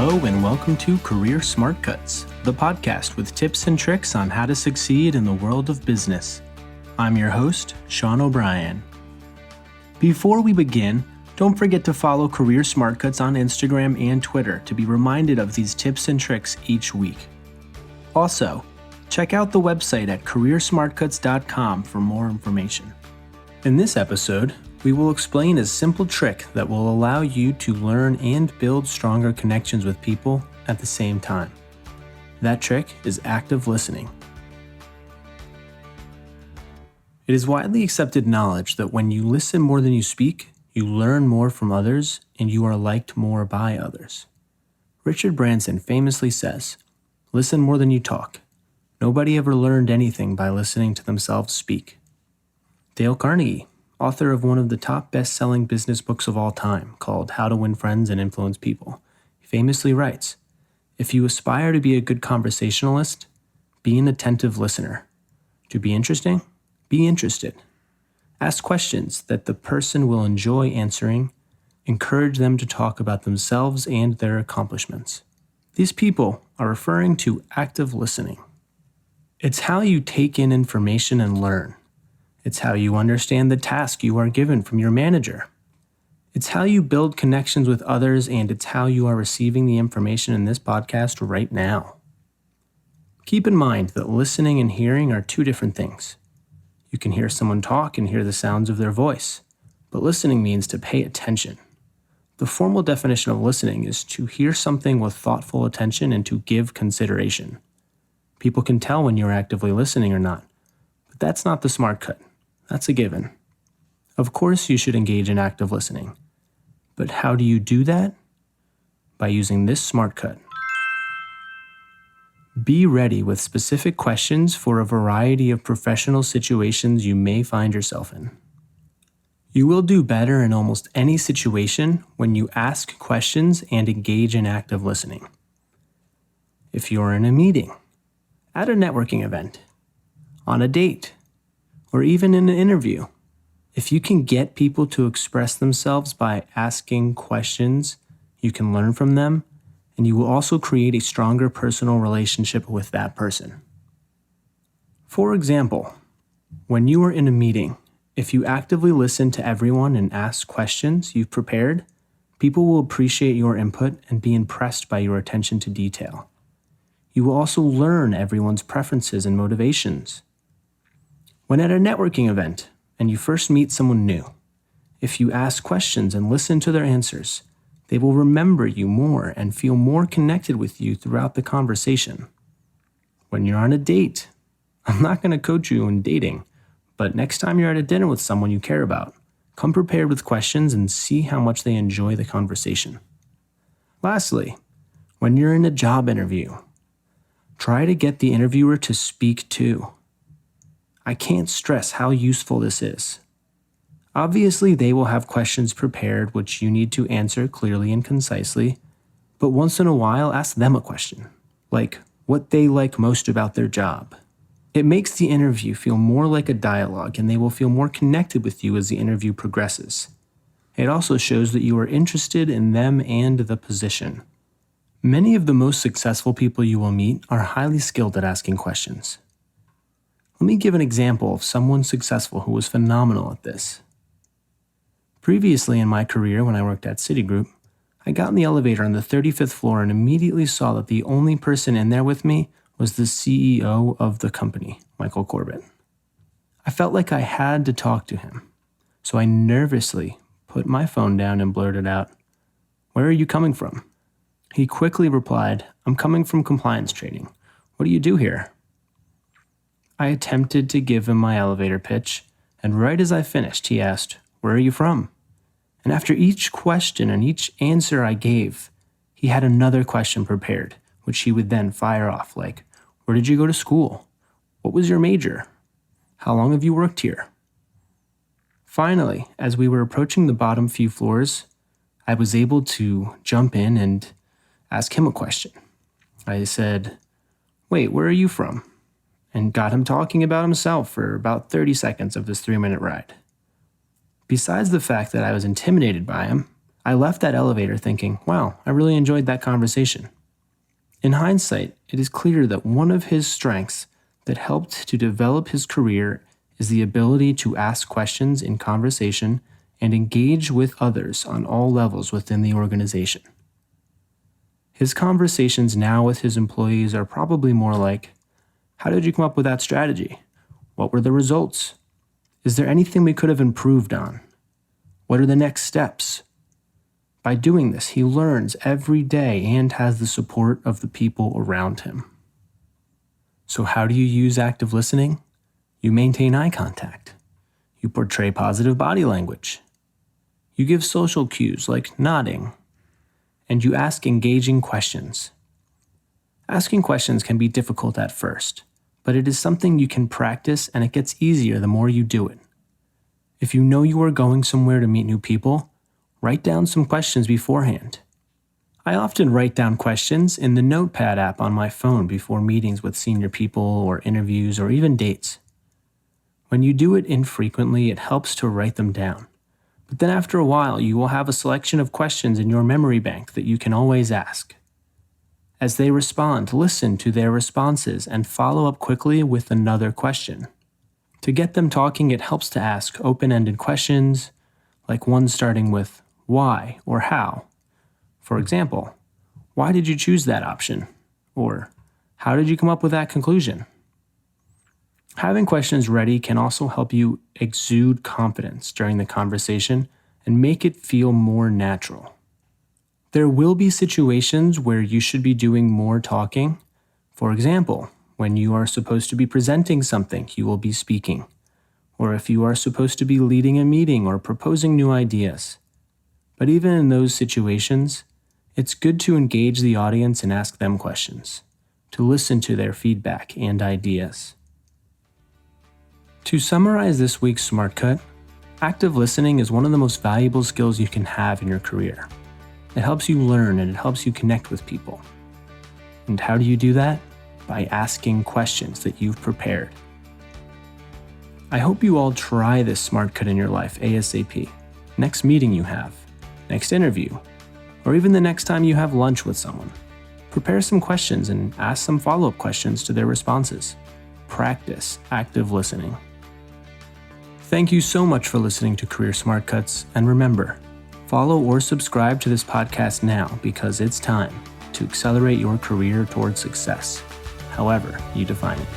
Hello and welcome to Career Smartcuts, the podcast with tips and tricks on how to succeed in the world of business. I'm your host, Sean O'Brien. Before we begin, don't forget to follow Career Smartcuts on Instagram and Twitter to be reminded of these tips and tricks each week. Also, check out the website at careersmartcuts.com for more information. In this episode, we will explain a simple trick that will allow you to learn and build stronger connections with people at the same time. That trick is active listening. It is widely accepted knowledge that when you listen more than you speak, you learn more from others and you are liked more by others. Richard Branson famously says, "Listen more than you talk. Nobody ever learned anything by listening to themselves speak." Dale Carnegie, author of one of the top best-selling business books of all time called How to Win Friends and Influence People, famously writes, "If you aspire to be a good conversationalist, be an attentive listener. To be interesting, be interested. Ask questions that the person will enjoy answering. Encourage them to talk about themselves and their accomplishments." These people are referring to active listening. It's how you take in information and learn. It's how you understand the task you are given from your manager. It's how you build connections with others, and it's how you are receiving the information in this podcast right now. Keep in mind that listening and hearing are two different things. You can hear someone talk and hear the sounds of their voice, but listening means to pay attention. The formal definition of listening is to hear something with thoughtful attention and to give consideration. People can tell when you're actively listening or not, but that's not the smart cut. That's a given. Of course, you should engage in active listening. But how do you do that? By using this smart cut. Be ready with specific questions for a variety of professional situations you may find yourself in. You will do better in almost any situation when you ask questions and engage in active listening. If you're in a meeting, at a networking event, on a date, or even in an interview, if you can get people to express themselves by asking questions, you can learn from them, and you will also create a stronger personal relationship with that person. For example, when you are in a meeting, if you actively listen to everyone and ask questions you've prepared, people will appreciate your input and be impressed by your attention to detail. You will also learn everyone's preferences and motivations. When at a networking event and you first meet someone new, if you ask questions and listen to their answers, they will remember you more and feel more connected with you throughout the conversation. When you're on a date, I'm not going to coach you in dating, but next time you're at a dinner with someone you care about, come prepared with questions and see how much they enjoy the conversation. Lastly, when you're in a job interview, try to get the interviewer to speak too. I can't stress how useful this is. Obviously, they will have questions prepared which you need to answer clearly and concisely, but once in a while, ask them a question, like what they like most about their job. It makes the interview feel more like a dialogue, and they will feel more connected with you as the interview progresses. It also shows that you are interested in them and the position. Many of the most successful people you will meet are highly skilled at asking questions. Let me give an example of someone successful who was phenomenal at this. Previously in my career, when I worked at Citigroup, I got in the elevator on the 35th floor and immediately saw that the only person in there with me was the CEO of the company, Michael Corbett. I felt like I had to talk to him, so I nervously put my phone down and blurted out, "Where are you coming from?" He quickly replied, "I'm coming from compliance training. What do you do here?" I attempted to give him my elevator pitch, and right as I finished, he asked, "Where are you from?" And after each question and each answer I gave, he had another question prepared, which he would then fire off like, "Where did you go to school? What was your major? How long have you worked here?" Finally, as we were approaching the bottom few floors, I was able to jump in and ask him a question. I said, "Wait, where are you from?" and got him talking about himself for about 30 seconds of this 3-minute ride. Besides the fact that I was intimidated by him, I left that elevator thinking, wow, I really enjoyed that conversation. In hindsight, it is clear that one of his strengths that helped to develop his career is the ability to ask questions in conversation and engage with others on all levels within the organization. His conversations now with his employees are probably more like, how did you come up with that strategy? What were the results? Is there anything we could have improved on? What are the next steps? By doing this, he learns every day and has the support of the people around him. So how do you use active listening? You maintain eye contact. You portray positive body language. You give social cues like nodding. And you ask engaging questions. Asking questions can be difficult at first, but it is something you can practice, and it gets easier the more you do it. If you know you are going somewhere to meet new people, write down some questions beforehand. I often write down questions in the Notepad app on my phone before meetings with senior people or interviews or even dates. When you do it infrequently, it helps to write them down. But then after a while, you will have a selection of questions in your memory bank that you can always ask. As they respond, listen to their responses and follow up quickly with another question. To get them talking, it helps to ask open-ended questions, like one starting with why or how. For example, why did you choose that option? Or how did you come up with that conclusion? Having questions ready can also help you exude confidence during the conversation and make it feel more natural. There will be situations where you should be doing more talking. For example, when you are supposed to be presenting something, you will be speaking. Or if you are supposed to be leading a meeting or proposing new ideas. But even in those situations, it's good to engage the audience and ask them questions, to listen to their feedback and ideas. To summarize this week's Smart Cut, active listening is one of the most valuable skills you can have in your career. It helps you learn and it helps you connect with people. And how do you do that? By asking questions that you've prepared. I hope you all try this Smart Cut in your life ASAP. Next meeting you have, next interview, or even the next time you have lunch with someone. Prepare some questions and ask some follow-up questions to their responses. Practice active listening. Thank you so much for listening to Career Smart Cuts, and remember, follow or subscribe to this podcast now because it's time to accelerate your career towards success, however you define it.